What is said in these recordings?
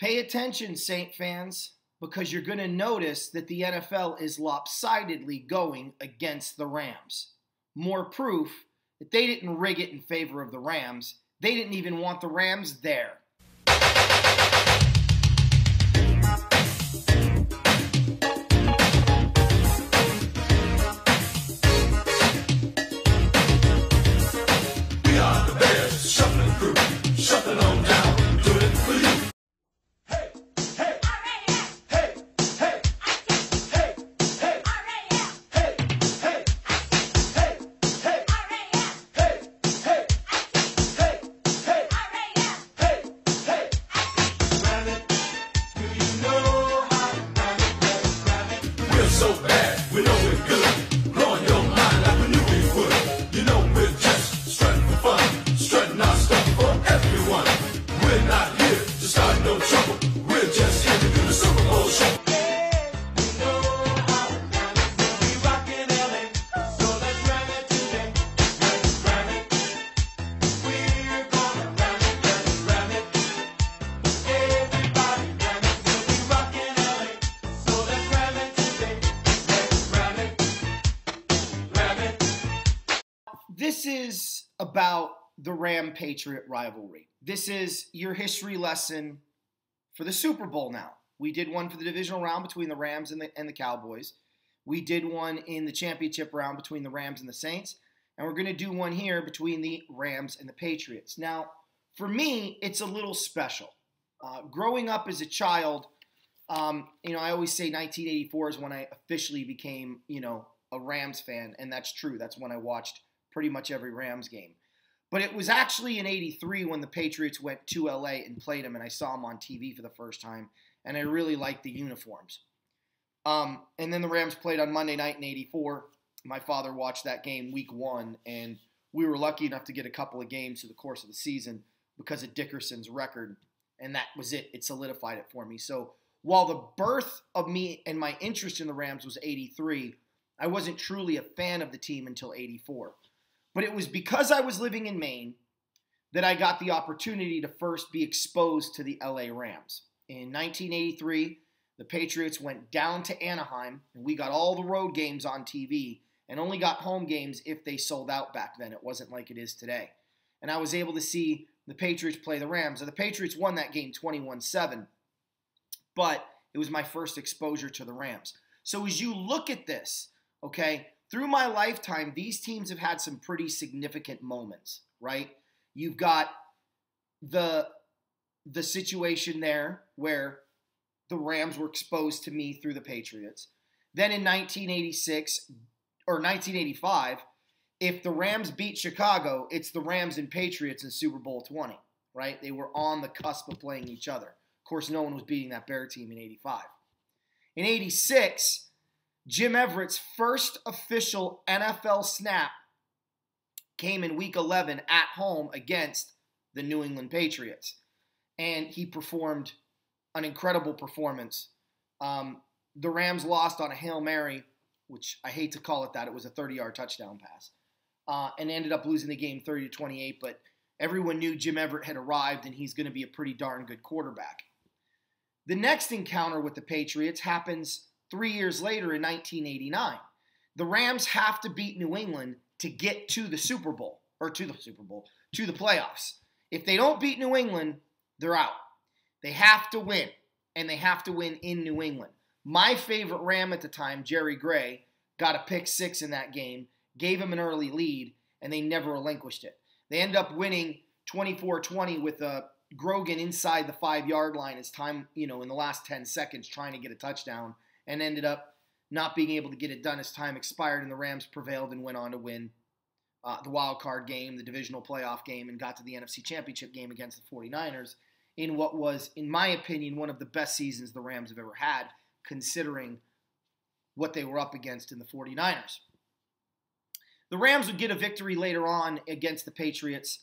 Pay attention, Saint fans, because you're going to notice that the NFL is lopsidedly going against the Rams. More proof that they didn't rig it in favor of the Rams. They didn't even want the Rams there. So bad, we know we're good. Blowing your mind like we knew we would. You know we're just strutting for fun, strutting our stuff for everyone. We're not here to start no trouble. We're just here to do the Super Bowl show. This is about the Ram-Patriot rivalry. This is your history lesson for the Super Bowl now. We did one for the divisional round between the Rams and the Cowboys. We did one in the championship round between the Rams and the Saints. And we're going to do one here between the Rams and the Patriots. Now, for me, it's a little special. Growing up as a child, I always say 1984 is when I officially became, a Rams fan. And that's true. That's when I watched pretty much every Rams game. But it was actually in 83 when the Patriots went to LA and played them, and I saw them on TV for the first time, and I really liked the uniforms. And then the Rams played on Monday night in 84. My father watched that game week 1, and we were lucky enough to get a couple of games through the course of the season because of Dickerson's record, and that was it. It solidified it for me. So while the birth of me and my interest in the Rams was 83, I wasn't truly a fan of the team until 84. But it was because I was living in Maine that I got the opportunity to first be exposed to the LA Rams. In 1983, the Patriots went down to Anaheim, and we got all the road games on TV and only got home games if they sold out back then. It wasn't like it is today. And I was able to see the Patriots play the Rams. And the Patriots won that game 21-7, but it was my first exposure to the Rams. So as you look at this, okay, through my lifetime, these teams have had some pretty significant moments, right? You've got the situation there where the Rams were exposed to me through the Patriots. Then in 1986 or 1985, if the Rams beat Chicago, it's the Rams and Patriots in Super Bowl 20, right? They were on the cusp of playing each other. Of course, no one was beating that Bear team in 85. In 86, Jim Everett's first official NFL snap came in Week 11 at home against the New England Patriots. And he performed an incredible performance. The Rams lost on a Hail Mary, which I hate to call it that. It was a 30-yard touchdown pass. And ended up losing the game 30-28. But everyone knew Jim Everett had arrived, and he's going to be a pretty darn good quarterback. The next encounter with the Patriots happens 3 years later in 1989. The Rams have to beat New England to get to the Super Bowl, to the playoffs. If they don't beat New England, they're out. They have to win, and they have to win in New England. My favorite Ram at the time, Jerry Gray, got a pick 6 in that game, gave him an early lead, and they never relinquished it. They end up winning 24-20 with Grogan inside the 5-yard line as time, in the last 10 seconds trying to get a touchdown, and ended up not being able to get it done as time expired, and the Rams prevailed and went on to win the wild card game, the divisional playoff game, and got to the NFC Championship game against the 49ers in what was, in my opinion, one of the best seasons the Rams have ever had, considering what they were up against in the 49ers. The Rams would get a victory later on against the Patriots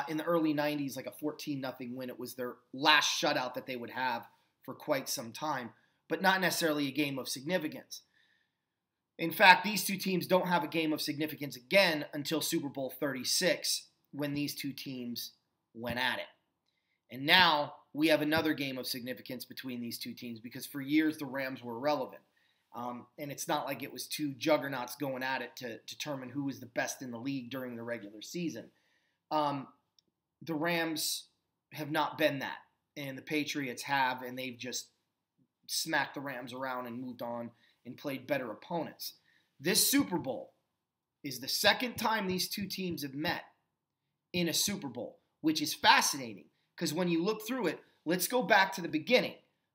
in the early 90s, like a 14-0 win. It was their last shutout that they would have for quite some time, but not necessarily a game of significance. In fact, these two teams don't have a game of significance again until Super Bowl 36, when these two teams went at it. And now we have another game of significance between these two teams because for years the Rams were irrelevant. And it's not like it was two juggernauts going at it to determine who was the best in the league during the regular season. The Rams have not been that, and the Patriots have, and they've just smacked the Rams around and moved on and played better opponents. This Super Bowl is the second time these two teams have met in a Super Bowl, which is fascinating because when you look through it, let's go back to the beginning,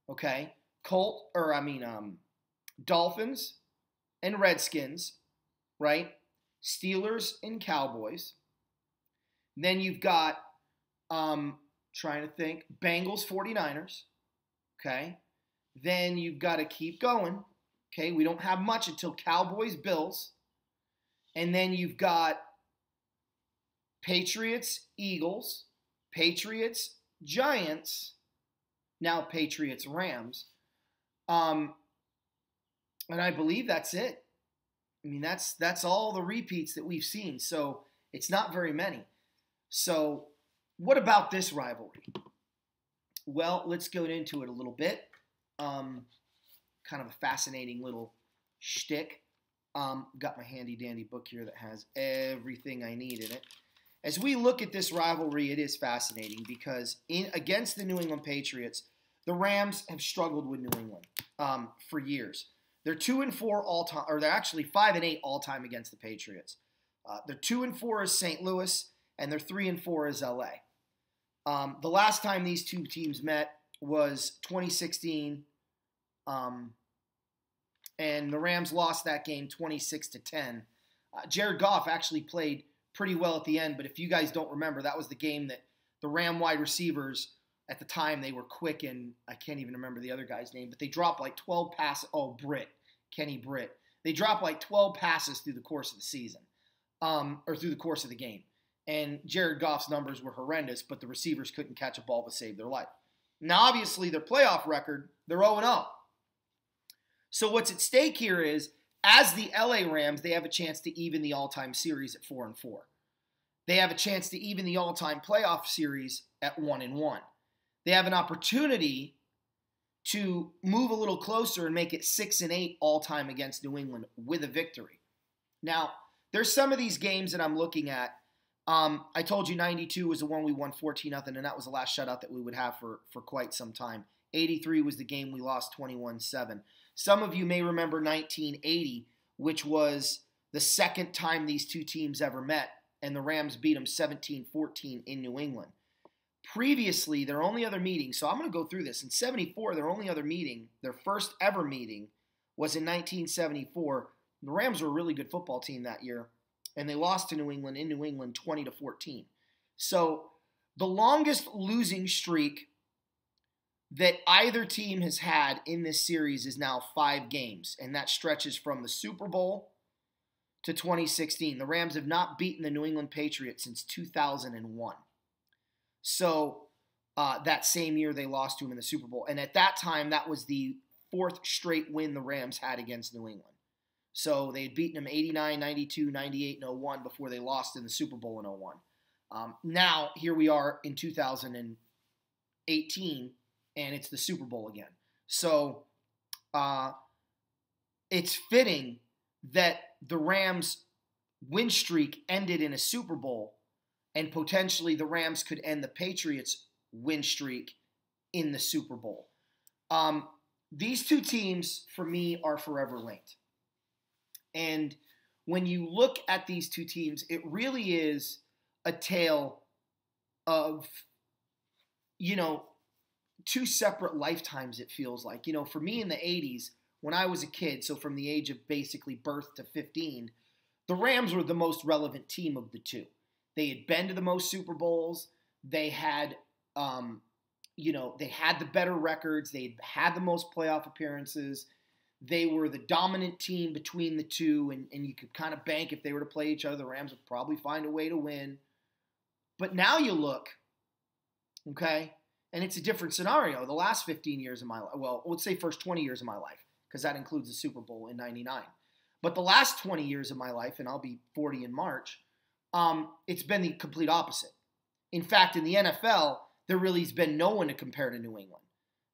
okay? Dolphins and Redskins, right? Steelers and Cowboys. Then you've got, trying to think, Bengals, 49ers, okay? Then you've got to keep going, okay? We don't have much until Cowboys, Bills. And then you've got Patriots, Eagles, Patriots, Giants, now Patriots, Rams. And I believe that's it. I mean, that's all the repeats that we've seen. So it's not very many. So what about this rivalry? Well, let's go into it a little bit. Kind of a fascinating little shtick. Got my handy dandy book here that has everything I need in it. As we look at this rivalry, it is fascinating because against the New England Patriots, the Rams have struggled with New England for years. They're 2-4 all time, or they're actually 5-8 all time against the Patriots. They're 2-4 as St. Louis, and they're 3-4 as LA. The last time these two teams met was 2016, and the Rams lost that game 26-10. Jared Goff actually played pretty well at the end, but if you guys don't remember, that was the game that the Ram wide receivers at the time, they were quick, and I can't even remember the other guy's name, but they dropped like 12 passes. Oh, Kenny Britt. They dropped like 12 passes through the course of the season, or through the course of the game. And Jared Goff's numbers were horrendous, but the receivers couldn't catch a ball to save their life. Now, obviously, their playoff record, they're 0-0. So what's at stake here is, as the LA Rams, they have a chance to even the all-time series at 4-4. They have a chance to even the all-time playoff series at 1-1. They have an opportunity to move a little closer and make it 6-8 all-time against New England with a victory. Now, there's some of these games that I'm looking at. I told you 92 was the one we won 14-0, and that was the last shutout that we would have for quite some time. 83 was the game we lost 21-7. Some of you may remember 1980, which was the second time these two teams ever met, and the Rams beat them 17-14 in New England. Previously, their only other meeting, so I'm going to go through this. In 74, their only other meeting, their first ever meeting, was in 1974. The Rams were a really good football team that year, and they lost to New England in New England 20-14. So the longest losing streak that either team has had in this series is now 5 games, and that stretches from the Super Bowl to 2016. The Rams have not beaten the New England Patriots since 2001. So that same year they lost to them in the Super Bowl. And at that time, that was the 4th straight win the Rams had against New England. So they had beaten them 89, 92, 98, and 01 before they lost in the Super Bowl in 01. Now, here we are in 2018, and it's the Super Bowl again. So it's fitting that the Rams' win streak ended in a Super Bowl, and potentially the Rams could end the Patriots' win streak in the Super Bowl. These two teams, for me, are forever linked. And when you look at these two teams, it really is a tale of, two separate lifetimes, it feels like. For me in the 80s, when I was a kid, so from the age of basically birth to 15, the Rams were the most relevant team of the two. They had been to the most Super Bowls. They had, they had the better records. They had the most playoff appearances. They were the dominant team between the two, and you could kind of bank if they were to play each other, the Rams would probably find a way to win. But now you look, okay, and it's a different scenario. The last 15 years of my life, well, let's say first 20 years of my life, because that includes the Super Bowl in 99. But the last 20 years of my life, and I'll be 40 in March, it's been the complete opposite. In fact, in the NFL, there really has been no one to compare to New England.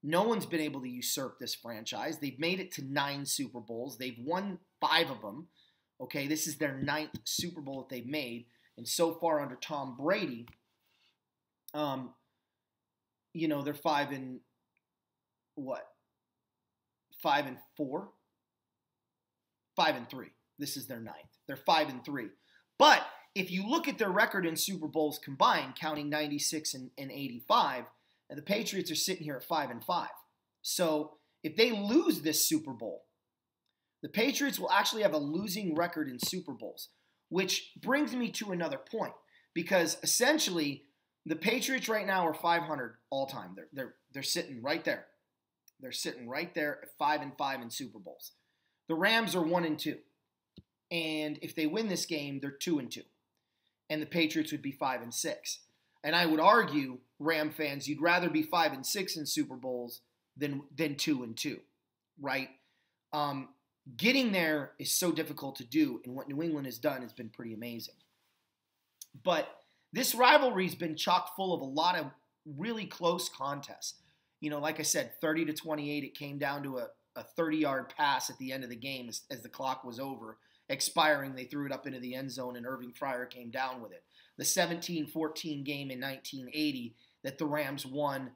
No one's been able to usurp this franchise. They've made it to 9 Super Bowls. They've won 5 of them. Okay, this is their 9th Super Bowl that they've made. And so far under Tom Brady, they're 5 and 4? 5 and 3. This is their 9th. They're 5 and 3. But if you look at their record in Super Bowls combined, counting 96 and 85, and the Patriots are sitting here at 5 and 5. So if they lose this Super Bowl, the Patriots will actually have a losing record in Super Bowls, which brings me to another point, because essentially the Patriots right now are 500 all time. They're sitting right there. They're sitting right there at 5 and 5 in Super Bowls. The Rams are 1 and 2, and if they win this game, they're 2 and 2, and the Patriots would be 5 and 6. And I would argue, Ram fans, you'd rather be 5 and 6 in Super Bowls than 2 and 2, right? Getting there is so difficult to do, and what New England has done has been pretty amazing. But this rivalry's been chock full of a lot of really close contests. Like I said, 30-28, it came down to a 30-yard pass at the end of the game as the clock was expiring. They threw it up into the end zone, and Irving Fryer came down with it. The 17-14 game in 1980 that the Rams won,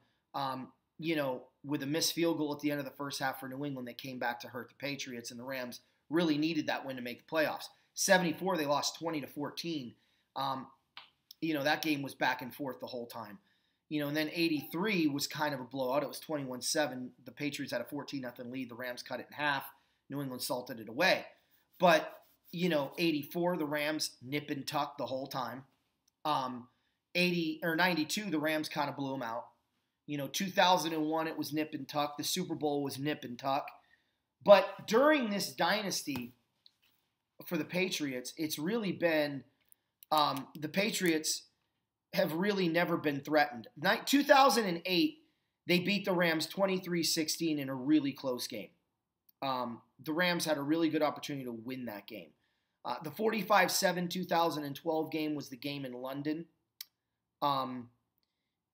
with a missed field goal at the end of the first half for New England that came back to hurt the Patriots, and the Rams really needed that win to make the playoffs. 74, they lost 20-14. That game was back and forth the whole time. And then 83 was kind of a blowout. It was 21-7. The Patriots had a 14-0 lead. The Rams cut it in half. New England salted it away. But, 84, the Rams nip and tuck the whole time. 92, the Rams kind of blew them out. 2001, it was nip and tuck. The Super Bowl was nip and tuck. But during this dynasty for the Patriots, it's really been the Patriots have really never been threatened. 2008, they beat the Rams 23-16 in a really close game. The Rams had a really good opportunity to win that game. The 45-7 2012 game was the game in London. And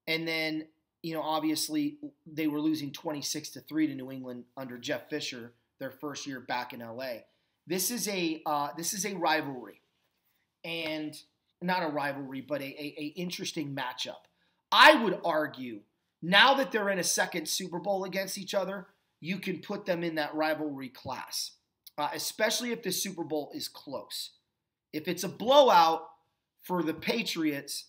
then, obviously they were losing 26-3 to New England under Jeff Fisher, their first year back in LA. This is a rivalry, and not a rivalry, but a interesting matchup. I would argue now that they're in a second Super Bowl against each other, you can put them in that rivalry class, especially if the Super Bowl is close. If it's a blowout for the Patriots,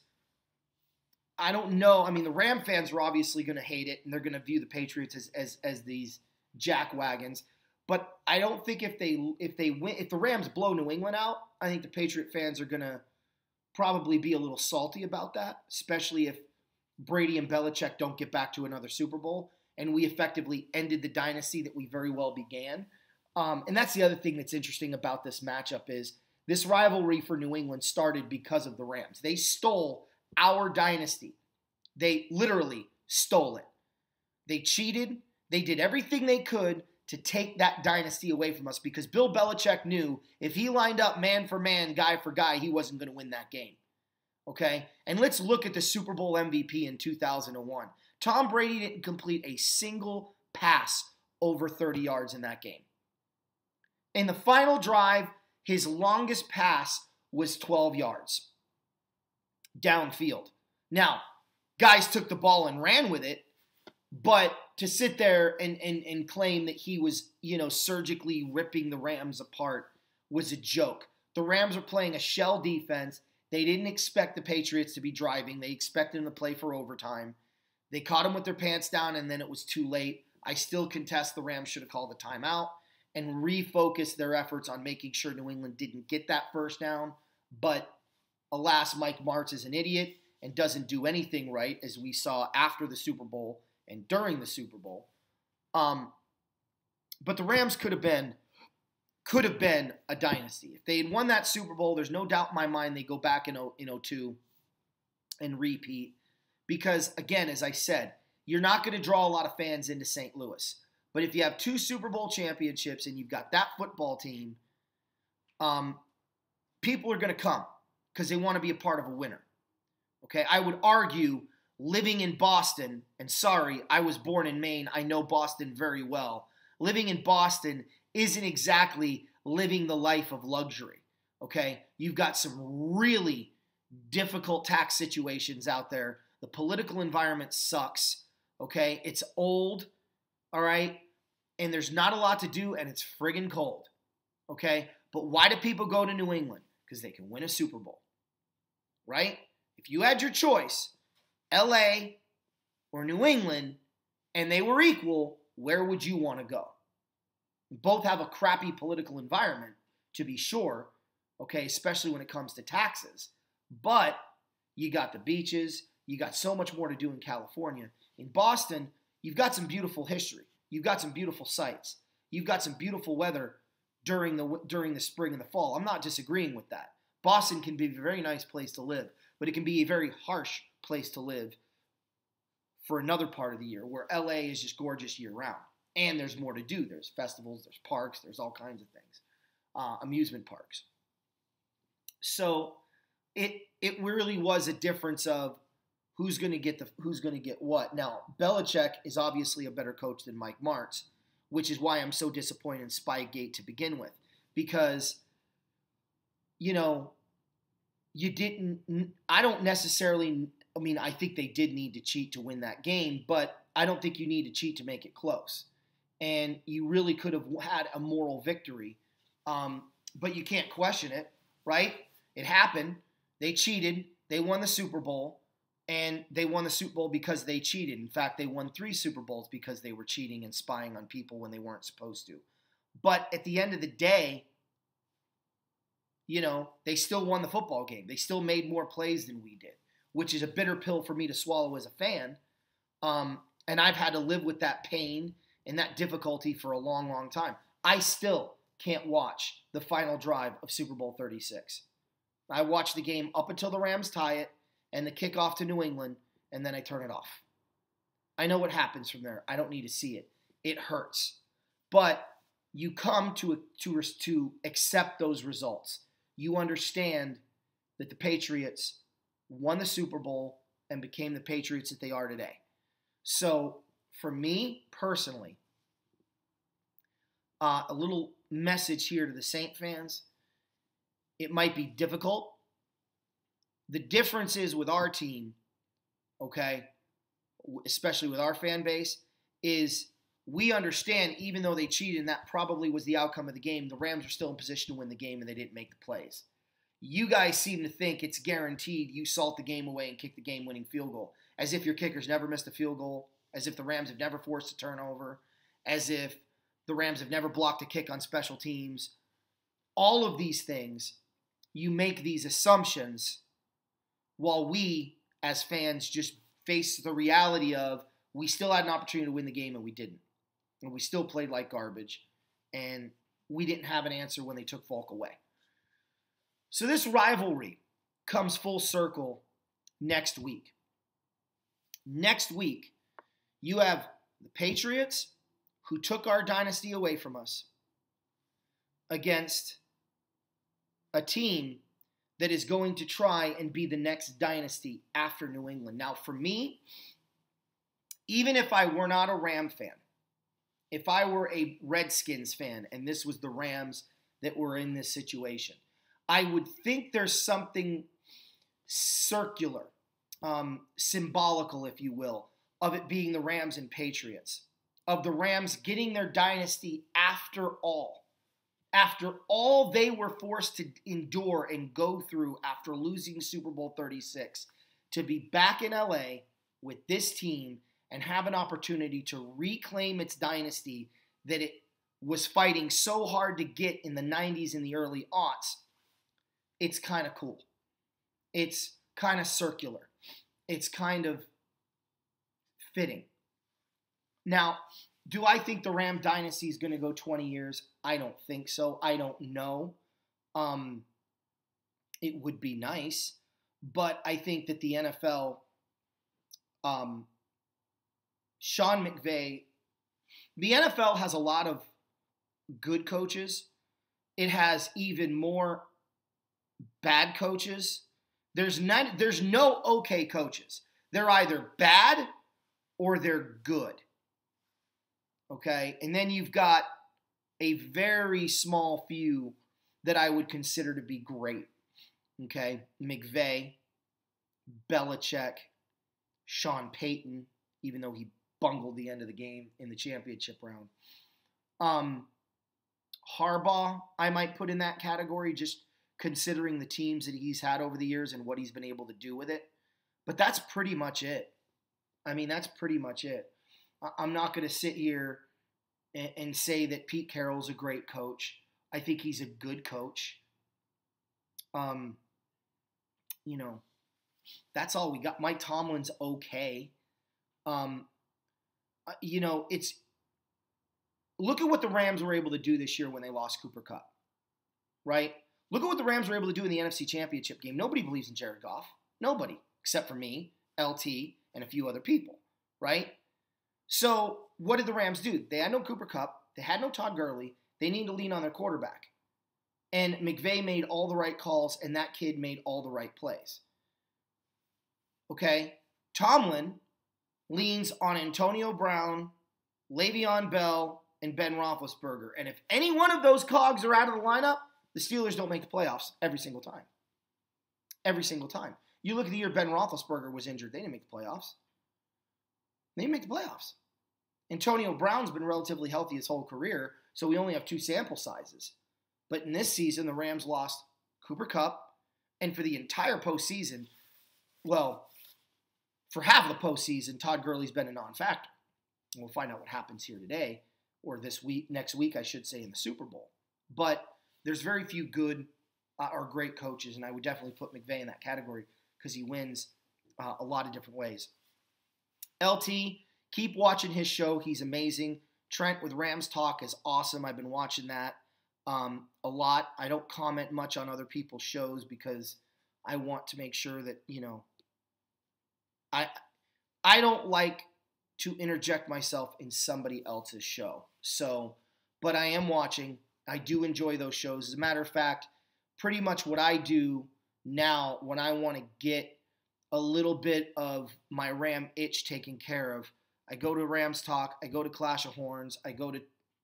I don't know. I mean, the Ram fans are obviously going to hate it, and they're going to view the Patriots as these jackwagons. But I don't think if the Rams blow New England out, I think the Patriot fans are going to probably be a little salty about that, especially if Brady and Belichick don't get back to another Super Bowl, and we effectively ended the dynasty that we very well began. And that's the other thing that's interesting about this matchup is this rivalry for New England started because of the Rams. They stole our dynasty. They literally stole it. They cheated. They did everything they could to take that dynasty away from us because Bill Belichick knew if he lined up man for man, guy for guy, he wasn't going to win that game. Okay? And let's look at the Super Bowl MVP in 2001. Tom Brady didn't complete a single pass over 30 yards in that game. In the final drive, his longest pass was 12 yards downfield. Now, guys took the ball and ran with it, but to sit there and claim that he was, surgically ripping the Rams apart was a joke. The Rams are playing a shell defense. They didn't expect the Patriots to be driving. They expected them to play for overtime. They caught them with their pants down, and then it was too late. I still contest the Rams should have called the timeout and refocused their efforts on making sure New England didn't get that first down. But alas, Mike Martz is an idiot and doesn't do anything right, as we saw after the Super Bowl and during the Super Bowl. But the Rams could have been a dynasty. If they had won that Super Bowl, there's no doubt in my mind they go back in 02 and repeat. Because, again, as I said, you're not going to draw a lot of fans into St. Louis. But if you have 2 Super Bowl championships and you've got that football team, people are going to come because they want to be a part of a winner. Okay, I would argue living in Boston, and sorry, I was born in Maine, I know Boston very well. Living in Boston isn't exactly living the life of luxury, okay? You've got some really difficult tax situations out there. The political environment sucks, okay? It's old, all right? And there's not a lot to do, and it's friggin' cold, okay? But why do people go to New England? Because they can win a Super Bowl, right? If you had your choice, LA or New England, and they were equal, where would you want to go? Both have a crappy political environment, to be sure, okay, especially when it comes to taxes. But you got the beaches. You got so much more to do in California. In Boston, you've got some beautiful history. You've got some beautiful sights. You've got some beautiful weather during the spring and the fall. I'm not disagreeing with that. Boston can be a very nice place to live, but it can be a very harsh place to live for another part of the year, where LA is just gorgeous year-round. And there's more to do. There's festivals, there's parks, there's all kinds of things. Amusement parks. So it really was a difference of who's going to get what. Now, Belichick is obviously a better coach than Mike Martz, which is why I'm so disappointed in Spygate to begin with. Because, I don't necessarily, I think they did need to cheat to win that game, but I don't think you need to cheat to make it close. And you really could have had a moral victory, but you can't question it, right? It happened. They cheated. They won the Super Bowl, and they won the Super Bowl because they cheated. In fact, they won 3 Super Bowls because they were cheating and spying on people when they weren't supposed to. But at the end of the day, they still won the football game. They still made more plays than we did, which is a bitter pill for me to swallow as a fan. And I've had to live with that pain and that difficulty for a long, long time. I still can't watch the final drive of Super Bowl 36. I watch the game up until the Rams tie it and the kickoff to New England, and then I turn it off. I know what happens from there. I don't need to see it. It hurts. But you come to accept those results. You understand that the Patriots won the Super Bowl and became the Patriots that they are today. So for me personally, a little message here to the Saint fans. It might be difficult. The difference is with our team, okay, especially with our fan base, is we understand even though they cheated and that probably was the outcome of the game, the Rams are still in position to win the game and they didn't make the plays. You guys seem to think it's guaranteed you salt the game away and kick the game-winning field goal, as if your kickers never missed a field goal, as if the Rams have never forced a turnover, as if the Rams have never blocked a kick on special teams. All of these things, you make these assumptions while we, as fans, just face the reality of we still had an opportunity to win the game and we didn't. And we still played like garbage. And we didn't have an answer when they took Falk away. So this rivalry comes full circle next week. Next week, you have the Patriots, who took our dynasty away from us, against a team that is going to try and be the next dynasty after New England. Now, for me, even if I were not a Ram fan, if I were a Redskins fan and this was the Rams that were in this situation, I would think there's something circular, symbolical, if you will, of it being the Rams and Patriots, of the Rams getting their dynasty after all they were forced to endure and go through after losing Super Bowl 36, to be back in LA with this team and have an opportunity to reclaim its dynasty that it was fighting so hard to get in the 90s and the early aughts. It's kind of cool. It's kind of circular. It's kind of fitting. Now, do I think the Ram dynasty is going to go 20 years? I don't think so. I don't know. It would be nice, but I think that the NFL, Sean McVay, the NFL has a lot of good coaches. It has even more bad coaches. There's no okay coaches. They're either bad or they're good. Okay? And then you've got a very small few that I would consider to be great. Okay? McVay, Belichick, Sean Payton, even though he bungled the end of the game in the championship round. Harbaugh, I might put in that category, just considering the teams that he's had over the years and what he's been able to do with it. But that's pretty much it. I mean, that's pretty much it. I'm not going to sit here and say that Pete Carroll's a great coach. I think he's a good coach. You know, that's all we got. Mike Tomlin's okay. You know, it's look at what the Rams were able to do this year when they lost Cooper Kupp, right? Look at what the Rams were able to do in the NFC Championship game. Nobody believes in Jared Goff. Nobody, except for me, LT, and a few other people, right? So what did the Rams do? They had no Cooper Kupp. They had no Todd Gurley. They needed to lean on their quarterback. And McVay made all the right calls, and that kid made all the right plays. Okay? Tomlin leans on Antonio Brown, Le'Veon Bell, and Ben Roethlisberger. And if any one of those cogs are out of the lineup, the Steelers don't make the playoffs every single time. Every single time. You look at the year Ben Roethlisberger was injured. They didn't make the playoffs. They didn't make the playoffs. Antonio Brown's been relatively healthy his whole career, so we only have 2 sample sizes. But in this season, the Rams lost Cooper Kupp, and for the entire postseason, well, for half of the postseason, Todd Gurley's been a non-factor. And we'll find out what happens here today, or this week, next week, I should say, in the Super Bowl. But there's very few good or great coaches, and I would definitely put McVay in that category because he wins a lot of different ways. LT, keep watching his show. He's amazing. Trent with Rams Talk is awesome. I've been watching that a lot. I don't comment much on other people's shows because I want to make sure that, you know, I don't like to interject myself in somebody else's show. So, but I am watching. I do enjoy those shows. As a matter of fact, pretty much what I do now when I want to get a little bit of my Ram itch taken care of, I go to Rams Talk, I go to Clash of Horns, I go to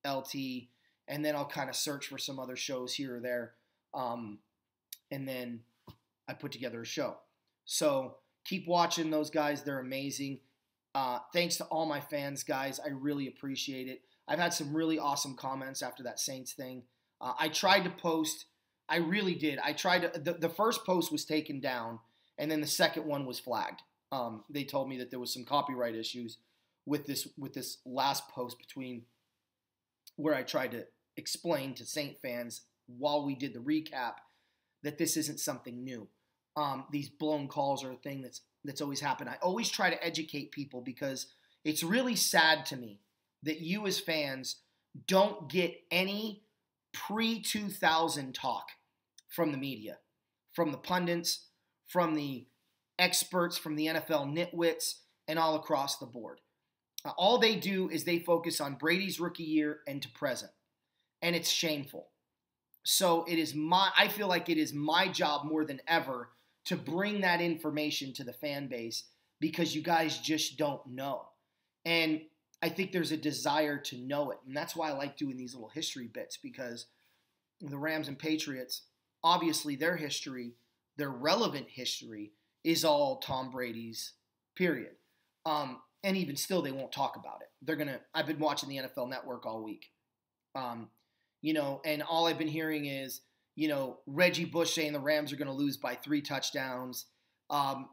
LT, and then I'll kind of search for some other shows here or there, and then I put together a show. So keep watching those guys. They're amazing. Thanks to all my fans, guys. I really appreciate it. I've had some really awesome comments after that Saints thing. I tried to post. I really did. I tried to. The first post was taken down, and then the second one was flagged. They told me that there was some copyright issues with this last post between where I tried to explain to Saint fans while we did the recap that this isn't something new. These blown calls are a thing that's always happened. I always try to educate people because it's really sad to me that you as fans don't get any pre-2000 talk from the media, from the pundits, from the experts, from the NFL nitwits, and all across the board. All they do is they focus on Brady's rookie year and to present, and it's shameful. So I feel like it is my job more than ever to bring that information to the fan base because you guys just don't know. And I think there's a desire to know it. And that's why I like doing these little history bits because the Rams and Patriots, obviously their history, their relevant history is all Tom Brady's, period. And even still, they won't talk about it. I've been watching the NFL Network all week. You know, and all I've been hearing is, you know, Reggie Bush saying the Rams are going to lose by 3 touchdowns.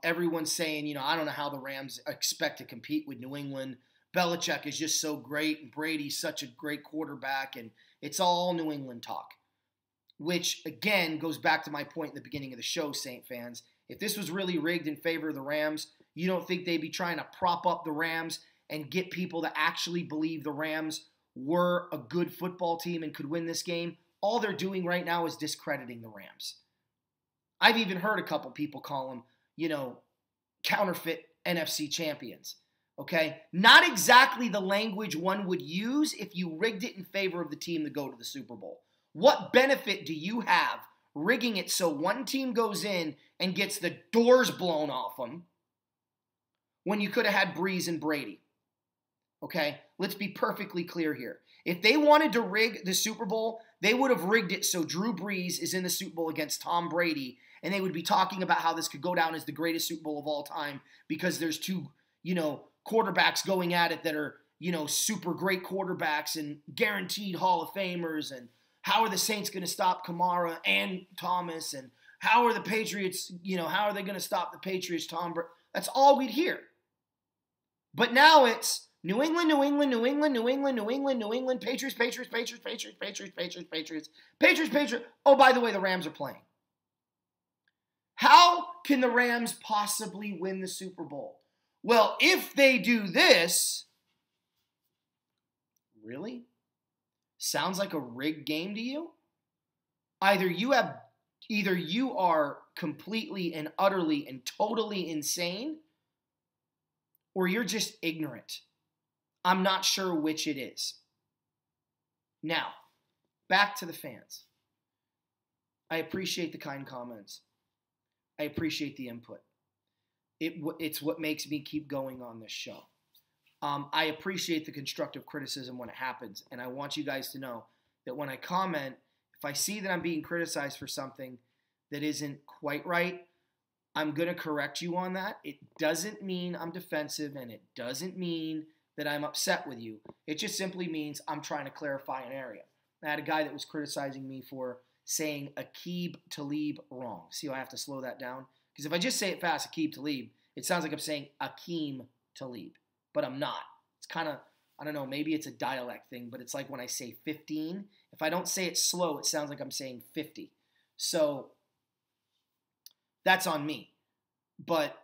Everyone's saying, you know, I don't know how the Rams expect to compete with New England. Belichick is just so great, and Brady's such a great quarterback, and it's all New England talk. Which, again, goes back to my point in the beginning of the show, Saint fans. If this was really rigged in favor of the Rams, you don't think they'd be trying to prop up the Rams and get people to actually believe the Rams were a good football team and could win this game? All they're doing right now is discrediting the Rams. I've even heard a couple people call them, you know, counterfeit NFC champions. Okay? Not exactly the language one would use if you rigged it in favor of the team to go to the Super Bowl. What benefit do you have rigging it so one team goes in and gets the doors blown off them, when you could have had Breeze and Brady. Okay? Let's be perfectly clear here. If they wanted to rig the Super Bowl, they would have rigged it so Drew Brees is in the Super Bowl against Tom Brady, and they would be talking about how this could go down as the greatest Super Bowl of all time because there's two, quarterbacks going at it that are, super great quarterbacks and guaranteed Hall of Famers, and how are the Saints going to stop Kamara and Thomas, and how are the Patriots, how are they going to stop the Patriots, Tom Brady? That's all we'd hear. But now it's New England, New England, New England, New England, New England, New England, Patriots, Patriots, Patriots, Patriots, Patriots, Patriots, Patriots, Patriots, Patriots. Oh, by the way, the Rams are playing. How can the Rams possibly win the Super Bowl? Well, if they do this, really? Sounds like a rigged game to you? Either you are completely and utterly and totally insane, or you're just ignorant. I'm not sure which it is. Now, back to the fans. I appreciate the kind comments. I appreciate the input. It's what makes me keep going on this show. I appreciate the constructive criticism when it happens, and I want you guys to know that when I comment, if I see that I'm being criticized for something that isn't quite right, I'm going to correct you on that. It doesn't mean I'm defensive, and it doesn't mean that I'm upset with you. It just simply means I'm trying to clarify an area. I had a guy that was criticizing me for saying Aqib Talib wrong. See how I have to slow that down? Because if I just say it fast, Aqib Talib, it sounds like I'm saying Akeem Talib. But I'm not. It's kind of, I don't know, maybe it's a dialect thing, but it's like when I say 15. If I don't say it slow, it sounds like I'm saying 50. So that's on me. But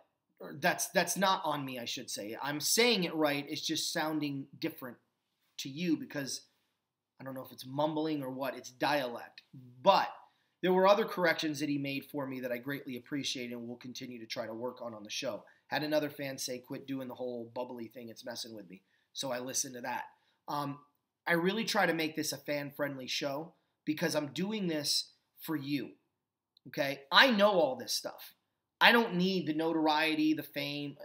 that's not on me, I should say. I'm saying it right. It's just sounding different to you because I don't know if it's mumbling or what. It's dialect. But there were other corrections that he made for me that I greatly appreciate and will continue to try to work on the show. Had another fan say, quit doing the whole bubbly thing. It's messing with me. So I listened to that. I really try to make this a fan-friendly show because I'm doing this for you. Okay? I know all this stuff. I don't need the notoriety, the fame.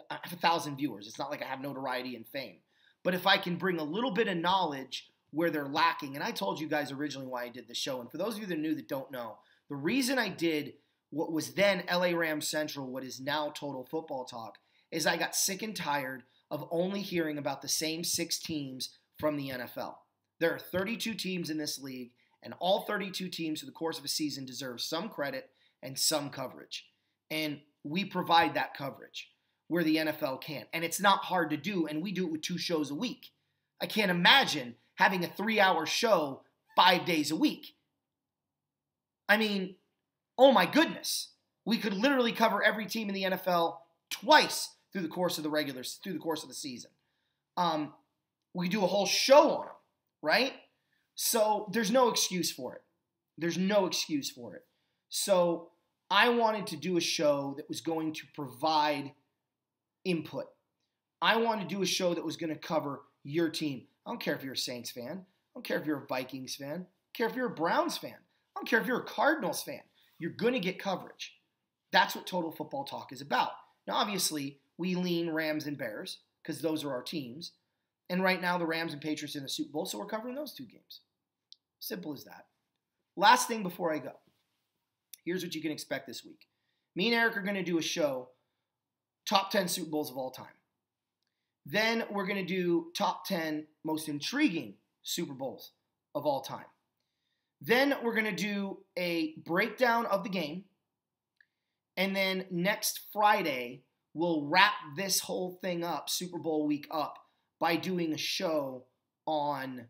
I have 1,000 viewers. It's not like I have notoriety and fame. But if I can bring a little bit of knowledge where they're lacking, and I told you guys originally why I did the show, and for those of you that are new that don't know, the reason I did what was then LA Rams Central, what is now Total Football Talk, is I got sick and tired of only hearing about the same 6 teams from the NFL. There are 32 teams in this league, and all 32 teams through the course of a season deserve some credit and some coverage. And we provide that coverage where the NFL can't. And it's not hard to do, and we do it with 2 shows a week. I can't imagine having a 3-hour show 5 days a week. I mean, oh my goodness. We could literally cover every team in the NFL twice through the course of the season. We do a whole show on them, right? So there's no excuse for it. There's no excuse for it. So I wanted to do a show that was going to provide input. I wanted to do a show that was going to cover your team. I don't care if you're a Saints fan. I don't care if you're a Vikings fan. I don't care if you're a Browns fan. I don't care if you're a Cardinals fan. You're going to get coverage. That's what Total Football Talk is about. Now, obviously, we lean Rams and Bears because those are our teams. And right now, the Rams and Patriots are in the Super Bowl, so we're covering those 2 games. Simple as that. Last thing before I go. Here's what you can expect this week. Me and Eric are going to do a show, top 10 Super Bowls of all time. Then we're going to do top 10 most intriguing Super Bowls of all time. Then we're going to do a breakdown of the game. And then next Friday, we'll wrap this whole thing up, Super Bowl week up, by doing a show on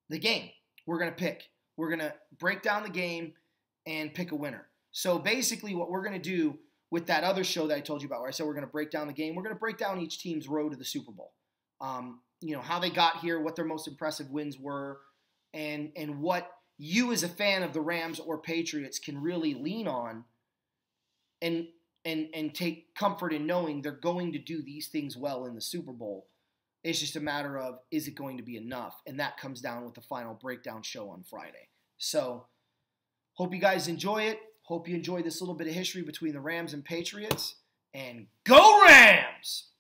the game. We're going to pick. We're going to break down the game and pick a winner. So basically what we're going to do with that other show that I told you about where I said we're going to break down the game, we're going to break down each team's road to the Super Bowl. How they got here, what their most impressive wins were, and what you as a fan of the Rams or Patriots can really lean on and take comfort in knowing they're going to do these things well in the Super Bowl. It's just a matter of, is it going to be enough? And that comes down with the final breakdown show on Friday. So, hope you guys enjoy it. Hope you enjoyed this little bit of history between the Rams and Patriots. And go Rams!